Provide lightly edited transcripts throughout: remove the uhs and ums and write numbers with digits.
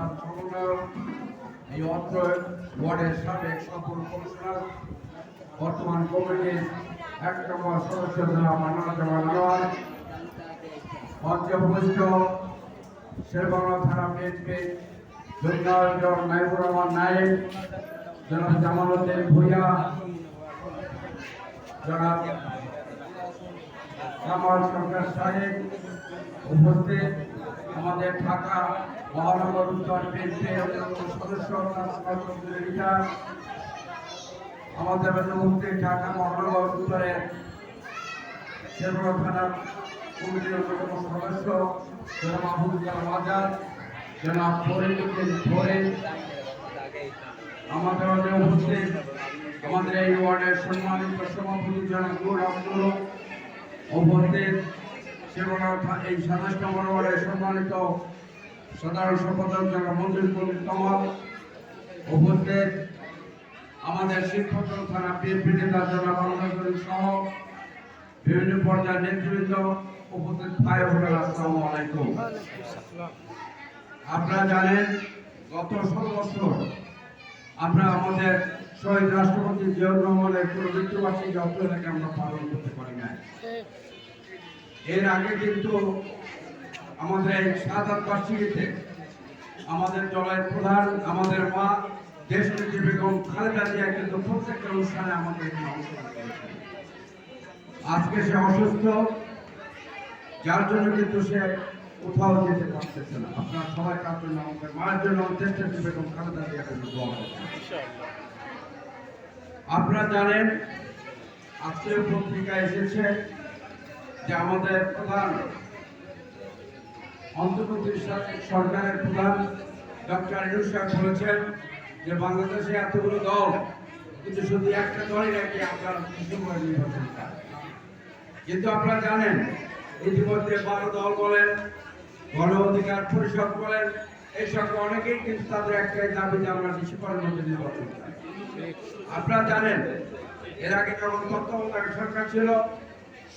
জনাব সমন্বয়ক, এই অত্র ওয়ার্ডের সাবেক সফল কমিশনার, বর্তমান কমিটির ১ নম্বর সদস্য জনাব আনোয়ার আনোয়ার, মঞ্চে উপস্থিত শেরবাংলা থানা বিএনপি যুগ্ম আয়োজক নাইবুর রহমান নায়েব, জনাব জামালউদ্দিন ভূঁইয়া, জনাব কামাল সরকার সাহেব, উপস্থিত আমাদের ঢাকা মহানগর উত্তর বিএনপির সদস্য আমাদের উপস্থিত ঢাকা মহানগর উত্তরের শেরবাংলা থানার কমিটির অন্যতম সদস্য জনাব মাহবুব কালাম আজাদ, জনাব ফরিদুদ্দিন ফরিদ, আমাদের মধ্যে উপস্থিত আমাদের এই ওয়ার্ডের সম্মানিত সভাপতি জনাব নূর আব্দুল, উপস্থিত এই ২৭ নম্বর ওয়ার্ডের সম্মানিত সাধারণ সম্পাদক জনাব মঞ্জুর কবির কামাল, উপস্থিত আমাদের শিক্ষক থানা বিএনপি নেতা জনাব আনোয়ার সহ বিভিন্ন পর্যায়ের নেতৃবৃন্দ, উপস্থিত ভাই বোনেরা, আসসালামু আলাইকুম। আপনারা জানেন গত ১৭ বছর আমরা আমাদের শহীদ রাষ্ট্রপতি জিয়াউর রহমানের কোনো মৃত্যুবার্ষিকী অত্যাচারকে আমরা পালন করতে পারি না। এর আগে কিন্তু আমাদের এই শাহাদাত বার্ষিকীতে আমাদের দলের প্রধান, আমাদের মা দেশনেত্রী বেগম খালেদা জিয়া কিন্তু প্রত্যেকটা অনুষ্ঠানে আমাদের অংশগ্রহণ করেছেন। আজকে সে অসুস্থ, যার জন্য কিন্তু সে কোথাও যেতে পারতেছে না। আপনারা সবাই তার জন্য আমাদের মায়ের জন্য দেশনেত্রী বেগম খালেদা জিয়াকে দোয়া করছেন। আপনারা জানেন আজকের পত্রিকা এসেছে যে আমাদের প্রধান অন্তর্বর্তী সরকারের প্রধান ডক্টর ইউনূস সাহেব বলেছেন যে বাংলাদেশে এতগুলো দল, কিন্তু শুধু একটা দলই নাকি আপনার ডিসেম্বর নির্বাচন চায়। কিন্তু আপনারা জানেন ইতিমধ্যে ১২ দল বলেন, গণ অধিকার পরিষদ বলেন, এই সকল অনেকেই কিন্তু তাদের একটাই দাবি যে আমরা ডিসেম্বরের মধ্যে নির্বাচন চাই। আপনারা জানেন এর আগে যখন তত্ত্বাবধায়ক সরকার ছিল,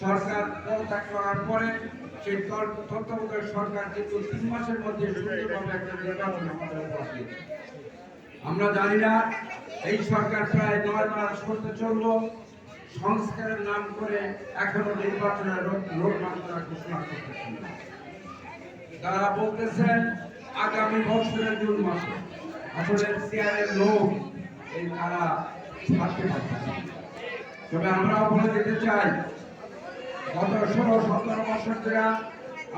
সরকার পদত্যাগ করার পরে সেই তত্ত্বাবধায়ক সরকার কিন্তু ৩ মাসের মধ্যে সুন্দরভাবে একটা নির্বাচন আমাদের বসিয়েছে। আমরা জানি না এই সরকার প্রায় ৯ মাস করতে চললো, সংস্কারের নাম করে এখনো নির্বাচনের রোডম্যাপ তারা ঘোষণা করতেছেন না। তারা বলতেছেন আগামী বছরের জুন মাসে, আসলে সিআরের লোক এই তারা ছাড়তে পারতেছে। তবে আমরাও বলে দিতে চাই, গত ১৬-১৭ বছর ধরে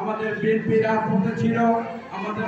আমাদের বিএনপি রাজপথে ছিল, আমাদের